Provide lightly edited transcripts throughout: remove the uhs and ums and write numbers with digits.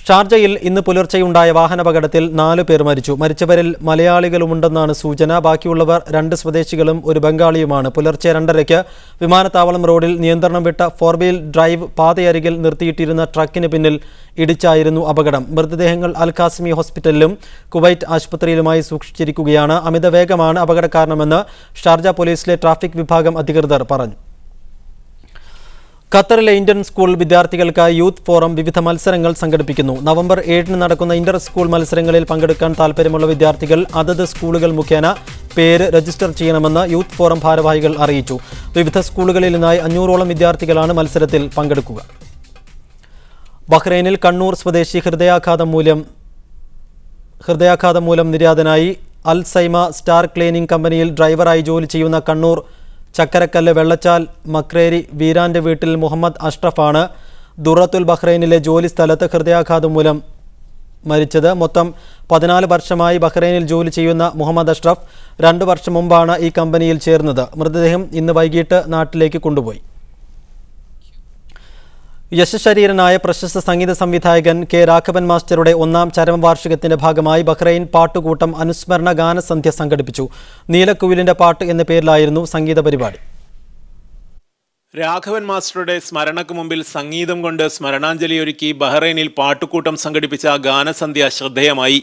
ഷാർജയിൽ ഇന്ന് പുലർച്ചെയുണ്ടായ വാഹനാപകടത്തിൽ 4 പേർ മരിച്ചു. മരിച്ചവരിൽ മലയാളികളുമുണ്ടെന്നാണ് സൂചന. ബാക്കിയുള്ളവർ 2 സ്വദേശികളും ഒരു ബംഗാളിയുമാണ്. പുലർച്ചെ 2:30-ക്ക് വിമാനത്താവളം റോഡിൽ നിയന്ത്രണം വിട്ട 4-വീൽ ഡ്രൈവ് പാതയരികിൽ നിർത്തിയിട്ടിരുന്ന ട്രക്കിന് പിന്നിൽ ഇടിച്ചായിരുന്നു അപകടം. മൃതദേഹങ്ങൾ അൽ ഖാസിമി ഹോസ്പിറ്റലിലും കുവൈറ്റ് ആശുപത്രിയിലുമായി സൂക്ഷിച്ചിരിക്കുകയാണ്. അമിത വേഗമാണ് അപകടകാരണമെന്ന് ഷാർജ പോലീസിലെ ട്രാഫിക് വിഭാഗം അധികൃതർ പറഞ്ഞു. ഖത്തറിലെ ഇന്ത്യൻ സ്കൂൾ വിദ്യാർത്ഥികൾക്കായി യൂത്ത് ഫോറം വിവിധ മത്സരങ്ങൾ സംഘടിപ്പിക്കുന്നു. നവംബർ 7-ന് നടക്കുന്ന ഇന്റർ സ്കൂൾ മത്സരങ്ങളിൽ പങ്കെടുക്കാൻ താൽപ്പര്യമുള്ള വിദ്യാർത്ഥികൾ അതത് സ്കൂളുകൾ മുഖേന പേര് രജിസ്റ്റർ ചെയ്യണമെന്ന് യൂത്ത് ഫോറം ഭാരവാഹികൾ അറിയിച്ചു. വിവിധ സ്കൂളുകളിൽ നിന്നായി 500ഓളം വിദ്യാർത്ഥികളാണ് മത്സരത്തിൽ പങ്കെടുക്കുക. ബഹ്റൈനിൽ കണ്ണൂർ സ്വദേശി ഹൃദയാഘാതം മൂലം നിര്യാതനായി. അൽ സൈമ സ്റ്റാർ ക്ലീനിംഗ് കമ്പനിയിൽ ഡ്രൈവറായി ജോലി ചെയ്യുന്ന കണ്ണൂർ ചക്കരക്കല്ല് വെള്ളച്ചാൽ മക്രേരി വീരാന്റെ വീട്ടിൽ മുഹമ്മദ് അഷ്റഫാണ് ദുറത്തുൽ ബഹ്റൈനിലെ ജോലി സ്ഥലത്ത് ഹൃദയാഘാതം മൂലം മരിച്ചത്. മൊത്തം 14 വർഷമായി ബഹ്റൈനിൽ ജോലി ചെയ്യുന്ന മുഹമ്മദ് അഷ്റഫ് 2 വർഷം മുമ്പാണ് ഈ കമ്പനിയിൽ ചേർന്നത്. മൃതദേഹം ഇന്ന് വൈകിട്ട് നാട്ടിലേക്ക് കൊണ്ടുപോയി. യശശരീരനായ പ്രശസ്ത സംഗീത സംവിധായകൻ കെ രാഘവൻ മാസ്റ്ററുടെ 1ാം ചരമവാർഷികത്തിന്റെ ഭാഗമായി ബഹ്റൈൻ പാട്ടുകൂട്ടം അനുസ്മരണ ഗാനസന്ധ്യ സംഘടിപ്പിച്ചു. നീലക്കുയിലിന്റെ പാട്ട് എന്ന പേരിലായിരുന്നു സംഗീത പരിപാടി. രാഘവൻ മാസ്റ്ററുടെ സ്മരണയ്ക്ക് മുമ്പിൽ സംഗീതം കൊണ്ട് സ്മരണാഞ്ജലിയൊരുക്കി ബഹ്റൈനിൽ പാട്ടുകൂട്ടം സംഘടിപ്പിച്ച ഗാനസന്ധ്യ ശ്രദ്ധേയമായി.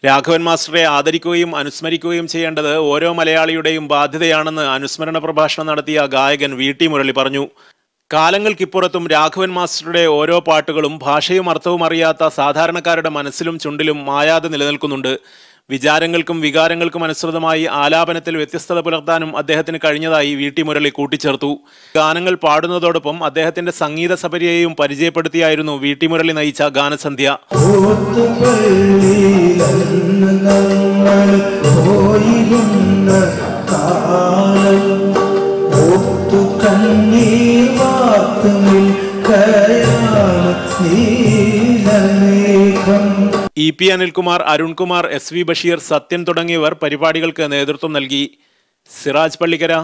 രാഘവൻ മാസ്റ്ററെ ആദരിക്കുകയും അനുസ്മരിക്കുകയും ചെയ്യേണ്ടത് ഓരോ മലയാളിയുടെയും ബാധ്യതയാണെന്ന് അനുസ്മരണ പ്രഭാഷണം നടത്തിയ ഗായകൻ വി.ടി. മുരളി പറഞ്ഞു. കാലങ്ങൾക്കിപ്പുറത്തും രാഘവൻ മാസ്റ്ററുടെ ഓരോ പാട്ടുകളും ഭാഷയും അർത്ഥവും അറിയാത്ത സാധാരണക്കാരുടെ മനസ്സിലും ചുണ്ടിലും മായാതെ നിലനിൽക്കുന്നുണ്ട്. വിചാരങ്ങൾക്കും വികാരങ്ങൾക്കും അനുസൃതമായി ആലാപനത്തിൽ വ്യത്യസ്തത പുലർത്താനും അദ്ദേഹത്തിന് കഴിഞ്ഞതായി വി.ടി. മുരളി കൂട്ടിച്ചേർത്തു. ഗാനങ്ങൾ പാടുന്നതോടൊപ്പം അദ്ദേഹത്തിന്റെ സംഗീത സപര്യയെയും പരിചയപ്പെടുത്തിയായിരുന്നു വി.ടി. മുരളി നയിച്ച ഗാനസന്ധ്യ. ഇ.പി. അനിൽകുമാർ, അരുൺകുമാർ, എസ്.വി. ബഷീർ, സത്യൻ തുടങ്ങിയവർ പരിപാടികൾക്ക് നേതൃത്വം നൽകി. Siraj Pallikkara,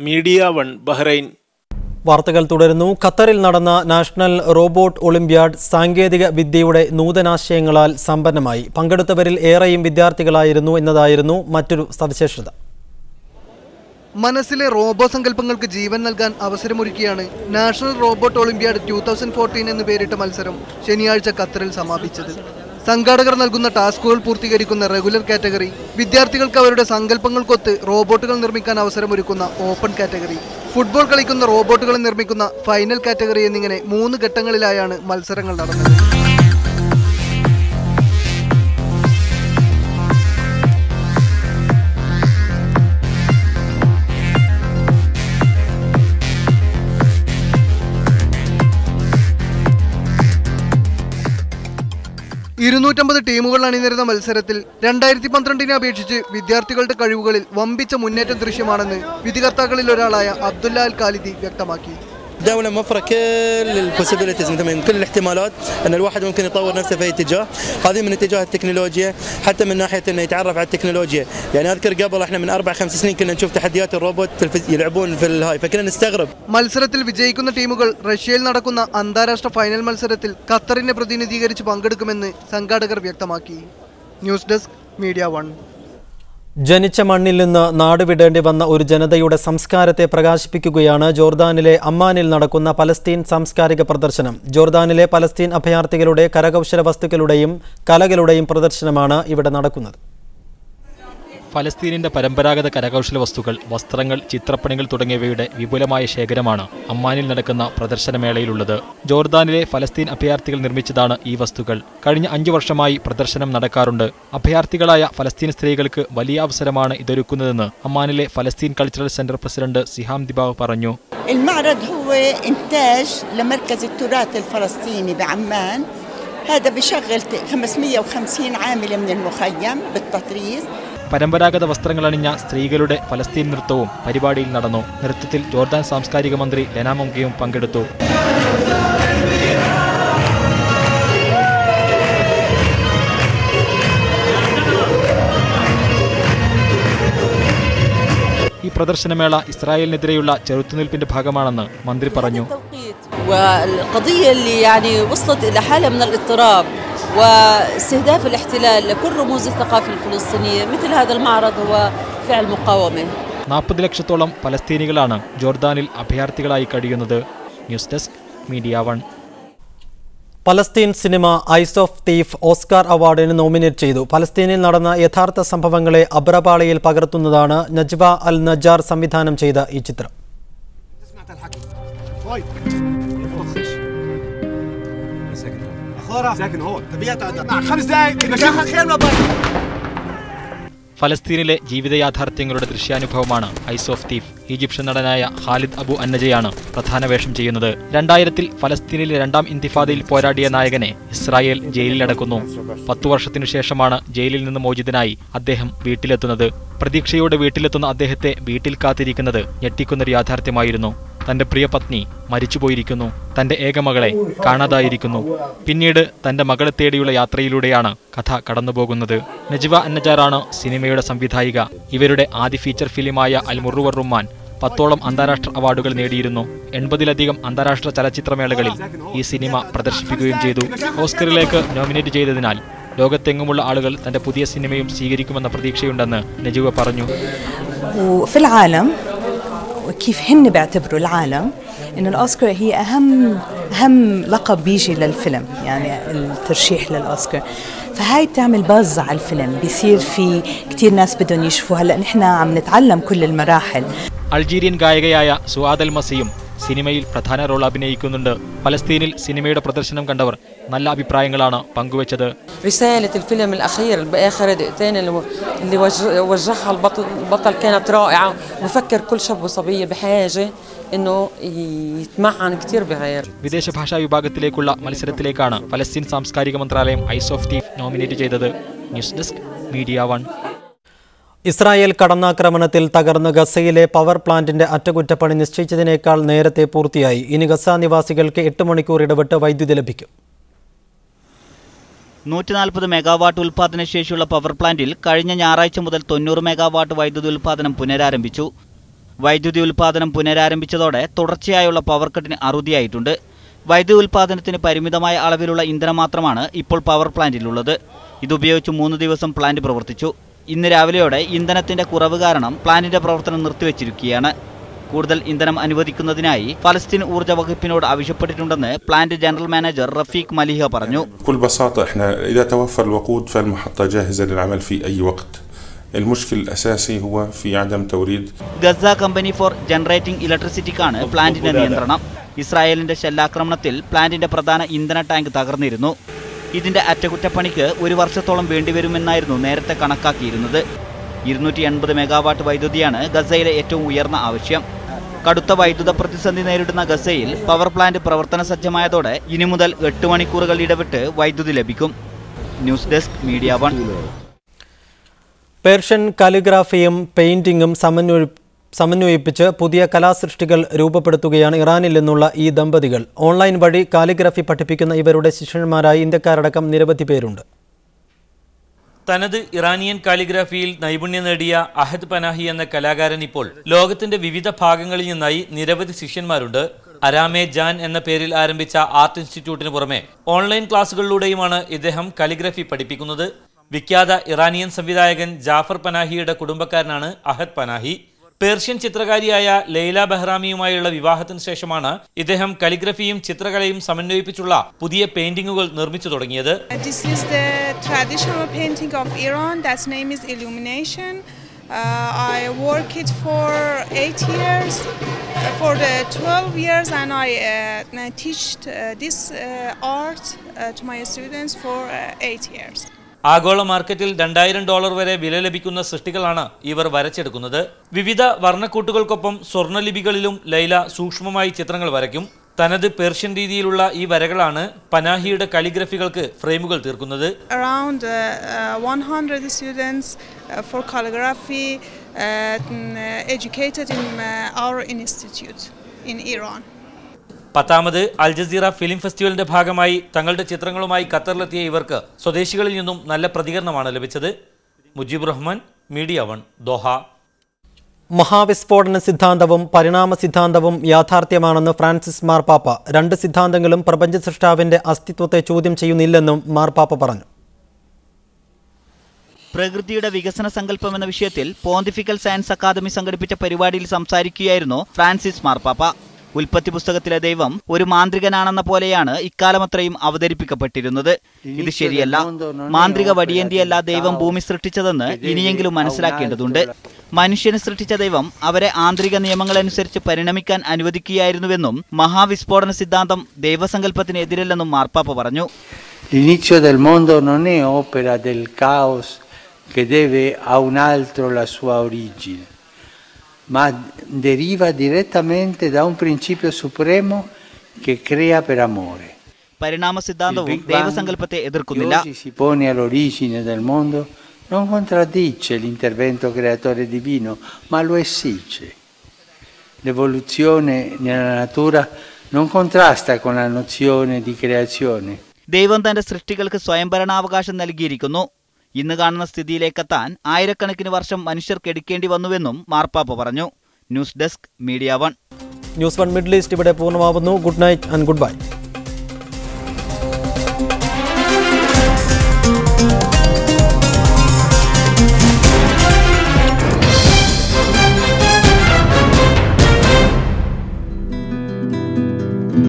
media 1, Bahrain. വാർത്തകൾ തുടരുന്നു. ഖത്തറിൽ നടന്ന നാഷണൽ റോബോട്ട് ഒളിമ്പ്യാഡ് സാങ്കേതിക വിദ്യയുടെ നൂതനാശയങ്ങളാൽ സമ്പന്നമായി. പങ്കെടുത്തവരിൽ ഏറെയും വിദ്യാർത്ഥികളായിരുന്നു എന്നതായിരുന്നു മറ്റൊരു സവിശേഷത. മനസ്സിലെ റോബോ സങ്കല്പങ്ങൾക്ക് ജീവൻ നൽകാൻ അവസരമൊരുക്കിയാണ് നാഷണൽ റോബോട്ട് ഒളിമ്പ്യാഡ് 2014 എന്ന് പേരിട്ട മത്സരം ശനിയാഴ്ച ഖത്തറിൽ സമാപിച്ചത്. സംഘാടകർ നൽകുന്ന ടാസ്കുകൾ പൂർത്തീകരിക്കുന്ന റെഗുലർ കാറ്റഗറി, വിദ്യാർത്ഥികൾക്ക് അവരുടെ സങ്കല്പങ്ങൾക്കൊത്ത് റോബോട്ടുകൾ നിർമ്മിക്കാൻ അവസരമൊരുക്കുന്ന ഓപ്പൺ കാറ്റഗറി, ഫുട്ബോൾ കളിക്കുന്ന റോബോട്ടുകൾ നിർമ്മിക്കുന്ന ഫൈനൽ കാറ്റഗറി എന്നിങ്ങനെ 3 ഘട്ടങ്ങളിലായാണ് മത്സരങ്ങൾ നടന്നത്. ടീമുകൾ അണിനിരുന്ന മത്സരത്തിൽ 2012 അപേക്ഷിച്ച് വിദ്യാർത്ഥികളുടെ കഴിവുകളിൽ വമ്പിച്ച മുന്നേറ്റം ദൃശ്യമാണെന്ന് വിധികർത്താക്കളിൽ ഒരാളായ അബ്ദുല്ല അൽ ഖാലിദി വ്യക്തമാക്കി. الدولة موفرة كل البوسيبيليتيز كل الاحتمالات ان الواحد ممكن يطور نفسه في اي اتجاه، هذه من اتجاه التكنولوجيا حتى من ناحية انه يتعرف على التكنولوجيا. يعني اذكر قبل احنا من 4-5 سنين كنا نشوف تحديات الروبوت يلعبون في الهاي فكنا نستغرب. മത്സരത്തിൽ വിജയിക്കുന്ന ടീമുകൾ റഷ്യയിൽ നടക്കുന്ന അന്താരാഷ്ട്ര ഫൈനൽ മത്സരത്തിൽ ഖത്തറിനെ പ്രതിനിധീകരിച്ച് പങ്കെടുക്കുമെന്ന് സംഘാടകർ വ്യക്തമാക്കി. News desk, media 1. ജനിച്ച മണ്ണിൽ നിന്ന് നാടുവിടേണ്ടി വന്ന ഒരു ജനതയുടെ സംസ്കാരത്തെ പ്രകാശിപ്പിക്കുകയാണ് ജോർദാനിലെ അമ്മാനിൽ നടക്കുന്ന പലസ്തീൻ സാംസ്കാരിക പ്രദർശനം. ജോർദാനിലെ പലസ്തീൻ അഭയാർത്ഥികളുടെ കരകൗശല വസ്തുക്കളുടെയും കലകളുടെയും പ്രദർശനമാണ് ഇവിടെ നടക്കുന്നത്. ഫലസ്തീനിന്റെ പരമ്പരാഗത കരകൗശല വസ്തുക്കൾ, വസ്ത്രങ്ങൾ, ചിത്രപ്പണികൾ തുടങ്ങിയവയുടെ വിപുലമായ ശേഖരമാണ് അമ്മാനിൽ നടക്കുന്ന പ്രദർശനമേളയിലുള്ളത്. ജോർദാനിലെ ഫലസ്തീൻ അഭയാർത്ഥികൾ നിർമ്മിച്ചതാണ് ഈ വസ്തുക്കൾ. കഴിഞ്ഞ 5 വർഷമായി പ്രദർശനം നടക്കാറുണ്ട്. അഭയാർത്ഥികളായ ഫലസ്തീൻ സ്ത്രീകൾക്ക് വലിയ അവസരമാണ് ഇതൊരുക്കുന്നതെന്ന് അമ്മാനിലെ ഫലസ്തീൻ കൾച്ചറൽ സെന്റർ പ്രസിഡന്റ് സിഹാം ദിബാവ് പറഞ്ഞു. المعرض هو إنتاج لمركز التراث الفلسطيني بعمان. هذا بشغل 550 عاملة من المخيم بالتطريز. പരമ്പരാഗത വസ്ത്രങ്ങൾ അണിഞ്ഞ സ്ത്രീകളുടെ ഫലസ്തീൻ നൃത്തവും പരിപാടിയിൽ നടന്നു. നൃത്തത്തിൽ ജോർദാൻ സാംസ്കാരിക മന്ത്രി ലെന മൊങ്കയും പങ്കെടുത്തു. ഈ പ്രദർശനമേള ഇസ്രായേലിനെതിരെയുള്ള ചെറുത്തുനിൽപ്പിന്റെ ഭാഗമാണെന്ന് മന്ത്രി പറഞ്ഞു. والقضية اللي يعني وصلت إلى حالة من الاضطراب واستهداف الاحتلال لكل رموز الثقافة الفلسطينية. مثل هذا المعرض هو فعل مقاومة. 40 ലക്ഷത്തോളം പലസ്തീനികളാണ് ജോർദാനിൽ അഭയാർത്ഥികളായി കഴിയുന്നത്. News desk media 1. Palestine cinema ice of thief Oscar അവാർഡിന് നോമിനേറ്റ് ചെയ്തു. പലസ്തീനിൽ നടന്ന യഥാർത്ഥ സംഭവങ്ങളെ അബ്രപാളിയിൽ പകർത്തുന്നതാണ് നജ്വ അൽ നജാർ സംവിധാനം ചെയ്ത ഈ ചിത്രം. ഫലസ്തീനിലെ ജീവിതയാഥാർത്ഥ്യങ്ങളുടെ ദൃശ്യാനുഭവമാണ് ഐസ് ഓഫ് തീഫ്. ഈജിപ്ഷ്യൻ നടനായ ഖാലിദ് അബു അന്നജയാണ് പ്രധാന വേഷം ചെയ്യുന്നത്. 2000-ൽ ഫലസ്തീനിലെ 2ാം ഇന്തിഫാദയിൽ പോരാടിയ നായകനെ ഇസ്രായേൽ ജയിലിലടക്കുന്നു. 10 വർഷത്തിനു ശേഷമാണ് ജയിലിൽ നിന്ന് മോചിതനായി അദ്ദേഹം വീട്ടിലെത്തുന്നത്. പ്രതീക്ഷയോടെ വീട്ടിലെത്തുന്ന അദ്ദേഹത്തെ വീട്ടിൽ കാത്തിരിക്കുന്നത് ഞെട്ടിക്കുന്നൊരു യാഥാർത്ഥ്യമായിരുന്നു. തന്റെ പ്രിയ പത്നി മരിച്ചുപോയിരിക്കുന്നു. തന്റെ ഏകമകളെ കാണാതായിരിക്കുന്നു. പിന്നീട് തന്റെ മകളെ തേടിയുള്ള യാത്രയിലൂടെയാണ് കഥ കടന്നുപോകുന്നത്. നജ്വ അന്നജാറാണ് സിനിമയുടെ സംവിധായിക. ഇവരുടെ ആദ്യ ഫീച്ചർ ഫിലിമായ അൽ മുറുവർ റുമ്മാൻ 10ഓളം അന്താരാഷ്ട്ര അവാർഡുകൾ നേടിയിരുന്നു. 80-ലധികം അന്താരാഷ്ട്ര ചലച്ചിത്രമേളകളിൽ ഈ സിനിമ പ്രദർശിപ്പിക്കുകയും ചെയ്തു. ഓസ്കറിലേക്ക് നോമിനേറ്റ് ചെയ്തതിനാൽ ലോകത്തെങ്ങുമുള്ള ആളുകൾ തന്റെ പുതിയ സിനിമയും സ്വീകരിക്കുമെന്ന പ്രതീക്ഷയുണ്ടെന്ന് നജ്വ പറഞ്ഞു. كيف هن بيعتبروا العالم إنه الأوسكار هي أهم لقب بيجي للفيلم، يعني الترشيح للأوسكار، فهاي بتعمل باز على الفيلم، بيصير في كتير ناس بدهم يشوفوا. هلا نحن عم نتعلم كل المراحل. അൾജീരിയൻ ഗായികയായ സുആദ് അൽ മസിയും സിനിമയിൽ പ്രധാന റോൾ അഭിനയിക്കുന്നുണ്ട്. പലസ്തീനിൽ സിനിമയുടെ പ്രദർശനം കണ്ടവർ നല്ല അഭിപ്രായങ്ങളാണ് പങ്കുവച്ചത്. رسالة الفيلم الأخير بآخر دقيقتين اللي وجهها البطل كانت رائعة. بفكر كل شاب وصبية بحاجة إنه يتمعن كتير بغير. വിദേശ ഭാഷാ വിഭാഗത്തിലേക്കുള്ള മത്സരത്തിലേക്കാണ് പലസ്തീൻ സാംസ്കാരിക മന്ത്രാലയം ഐസ് ഓഫ് തീഫ് നോമിനേറ്റ് ചെയ്തത്. News desk media 1. ഇസ്രായേൽ കടന്നാക്രമണത്തിൽ തകർന്ന ഗസയിലെ പവർ പ്ലാന്റിന്റെ അറ്റകുറ്റപ്പണി നിശ്ചയിച്ചതിനേക്കാൾ നേരത്തെ പൂർത്തിയായി. ഇനി ഗസ നിവാസികൾക്ക് 8 മണിക്കൂർ ഇടവിട്ട് വൈദ്യുതി ലഭിക്കും. 140 മെഗാവാട്ട് ഉൽപ്പാദനശേഷിയുള്ള പവർ പ്ലാന്റിൽ കഴിഞ്ഞ ഞായറാഴ്ച മുതൽ 90 മെഗാവാട്ട് വൈദ്യുതി ഉൽപ്പാദനം പുനരാരംഭിച്ചു. വൈദ്യുതി ഉൽപ്പാദനം പുനരാരംഭിച്ചതോടെ തുടർച്ചയായുള്ള പവർ കട്ടിന് അറുതിയായിട്ടുണ്ട്. വൈദ്യുതി ഉൽപ്പാദനത്തിന് പരിമിതമായ അളവിലുള്ള ഇന്ധനം മാത്രമാണ് ഇപ്പോൾ പവർ പ്ലാന്റിലുള്ളത്. ഇതുപയോഗിച്ച് 3 ദിവസം പ്ലാന്റ് പ്രവർത്തിച്ചു. ഇന്ന് രാവിലെയോടെ ഇന്ധനത്തിന്റെ കുറവ് കാരണം പ്ലാന്റിന്റെ പ്രവർത്തനം നിർത്തിവെച്ചിരിക്കുകയാണ്. കൂടുതൽ ഇന്ധനം അനുവദിക്കുന്നതിനായി ഫലസ്തീൻ ഊർജ്ജ വകുപ്പിനോട് ആവശ്യപ്പെട്ടിട്ടുണ്ടെന്ന് പ്ലാന്റ് ജനറൽ മാനേജർ റഫീഖ് മലിഹ പറഞ്ഞു. بكل بساطة احنا إذا توفر الوقود فالمحطة جاهزة للعمل في أي وقت. المشكل الأساسي هو في عدم توريد. ഗസ കമ്പനി ഫോർ ജനറേറ്റിംഗ് ഇലക്ട്രിസിറ്റിക്കാണ് പ്ലാന്റിന്റെ നിയന്ത്രണം. ഇസ്രായേലിന്റെ ഷെല്ലാക്രമണത്തിൽ പ്ലാന്റിന്റെ പ്രധാന ഇന്ധന ടാങ്ക് തകർന്നിരുന്നു. ഇതിന്റെ അറ്റകുറ്റപ്പണിക്ക് 1 വർഷത്തോളം വേണ്ടിവരുമെന്നായിരുന്നു നേരത്തെ കണക്കാക്കിയിരുന്നത്. 280 മെഗാവാട്ട് വൈദ്യുതിയാണ് ഗസയിലെ ഏറ്റവും ഉയർന്ന ആവശ്യം. കടുത്ത വൈദ്യുത പ്രതിസന്ധി നേരിടുന്ന ഗസയിൽ പവർ പ്ലാന്റ് പ്രവർത്തന സജ്ജമായതോടെ ഇനി മുതൽ 8 മണിക്കൂറുകൾ ഇടവിട്ട് വൈദ്യുതി ലഭിക്കും. News desk media 1. പേർഷ്യൻ കാലിഗ്രാഫിയും പെയിന്റിങ്ങും സമന്വയിപ്പിച്ച് പുതിയ കലാസൃഷ്ടികൾ രൂപപ്പെടുത്തുകയാണ് ഇറാനിൽ നിന്നുള്ള ഈ ദമ്പതികൾ. ഓൺലൈൻ വഴി കാലിഗ്രഫി പഠിപ്പിക്കുന്ന ഇവരുടെ ശിഷ്യന്മാരായി ഇന്ത്യക്കാരടക്കം നിരവധി പേരുണ്ട്. തനത് ഇറാനിയൻ കാലിഗ്രാഫിയിൽ നൈപുണ്യം നേടിയ അഹദ് പനാഹി എന്ന കലാകാരൻ ഇപ്പോൾ ലോകത്തിന്റെ വിവിധ ഭാഗങ്ങളിൽ നിന്നായി നിരവധി ശിഷ്യന്മാരുണ്ട്. അരാമെ ജാൻ എന്ന പേരിൽ ആരംഭിച്ച ആർട്ട് ഇൻസ്റ്റിറ്റ്യൂട്ടിന് പുറമെ ഓൺലൈൻ ക്ലാസുകളിലൂടെയുമാണ് ഇദ്ദേഹം കാലിഗ്രഫി പഠിപ്പിക്കുന്നത്. വിഖ്യാത ഇറാനിയൻ സംവിധായകൻ ജാഫർ പനാഹിയുടെ കുടുംബക്കാരനാണ് അഹദ് പനാഹി. പേർഷ്യൻ ചിത്രകാരിയായ ലൈല ബഹ്റാമിയുമായുള്ള വിവാഹത്തിന് ശേഷമാണ് ഇദ്ദേഹം കാലിഗ്രഫിയും ചിത്രകലയും സമന്വയിപ്പിച്ചുള്ള പുതിയ പെയിന്റിങ്ങുകൾ നിർമ്മിച്ചു തുടങ്ങിയത്. This is the traditional painting of Iran. That name is Illumination. I worked it for 8 years. For the 12 years, and I teach this art to my students for 8 years. ആഗോള മാർക്കറ്റിൽ $2000 വരെ വില ലഭിക്കുന്ന സൃഷ്ടികളാണ് ഇവർ വരച്ചെടുക്കുന്നത്. വിവിധ വർണ്ണക്കൂട്ടുകൾക്കൊപ്പം സ്വർണ്ണലിപികളിലും ലൈല സൂക്ഷ്മമായി ചിത്രങ്ങൾ വരയ്ക്കും. തനത് പേർഷ്യൻ രീതിയിലുള്ള ഈ വരകളാണ് പനാഹിയുടെ കാലിഗ്രഫികൾക്ക് ഫ്രെയിമുകൾ തീർക്കുന്നത്. Around 100 students for calligraphy educated in our institute in Iran. 10ാമത് അൽ ജസീറ ഫിലിം ഫെസ്റ്റിവലിന്റെ ഭാഗമായി തങ്ങളുടെ ചിത്രങ്ങളുമായി ഖത്തറിലെത്തിയ ഇവർക്ക് സ്വദേശികളിൽ നിന്നും നല്ല പ്രതികരണമാണ് ലഭിച്ചത്. Mujeeb Rahman, media 1, Doha. മഹാവിസ്ഫോടന സിദ്ധാന്തവും പരിണാമ സിദ്ധാന്തവും യാഥാർത്ഥ്യമാണെന്ന് ഫ്രാൻസിസ് മാർപ്പാപ്പ. രണ്ട് സിദ്ധാന്തങ്ങളും പ്രപഞ്ച സൃഷ്ടാവിന്റെ അസ്തിത്വത്തെ ചോദ്യം ചെയ്യുന്നില്ലെന്നും മാർപ്പാപ്പ പറഞ്ഞു. പ്രകൃതിയുടെ വികസന സങ്കല്പം എന്ന വിഷയത്തിൽ പോണ്ടിഫിക്കൽ സയൻസ് അക്കാദമി സംഘടിപ്പിച്ച പരിപാടിയിൽ സംസാരിക്കുകയായിരുന്നു ഫ്രാൻസിസ് മാർപ്പാപ്പ. ഉൽപ്പത്തി പുസ്തകത്തിലെ ദൈവം ഒരു മാന്ത്രികനാണെന്ന പോലെയാണ് ഇക്കാലമത്രയും അവതരിപ്പിക്കപ്പെട്ടിരുന്നത്. ഇത് ശരിയല്ല. മാന്ത്രിക വടിയേന്തിയല്ല ദൈവം ഭൂമി സൃഷ്ടിച്ചതെന്ന് ഇനിയെങ്കിലും മനസ്സിലാക്കേണ്ടതുണ്ട്. മനുഷ്യനെ സൃഷ്ടിച്ച ദൈവം അവരെ ആന്തരിക നിയമങ്ങളനുസരിച്ച് പരിണമിക്കാൻ അനുവദിക്കുകയായിരുന്നുവെന്നും മഹാവിസ്ഫോടന സിദ്ധാന്തം ദൈവസങ്കല്പത്തിന് എതിരല്ലെന്നും മാർപ്പാപ്പ പറഞ്ഞു. L'inizio del mondo non è opera del caos che deve a un altro la sua origine, ma deriva direttamente da un principio supremo che crea per amore. പരിണാമ സിദ്ധാന്തവും ദൈവസങ്കല്പത്തെ എതിർക്കുന്നില്ല. Oggi si pone all'origine del mondo non contraddice l'intervento creatore divino, ma lo esige. L'evoluzione nella natura non contrasta con la nozione di creazione. ദൈവം തന്റെ സൃഷ്ടികൾക്ക് സ്വയംഭരണാവകാശം നൽകിയിരിക്കുന്നു. ഇന്ന് കാണുന്ന സ്ഥിതിയിലേക്കെത്താൻ ആയിരക്കണക്കിന് വർഷം മനുഷ്യർക്ക് എടുക്കേണ്ടി വന്നുവെന്നും മാർപ്പാപ്പ പറഞ്ഞു. News desk media 1. News 1 Middle East ഇവിടെ പൂർണ്ണമാവുന്നു. Good night and good bye.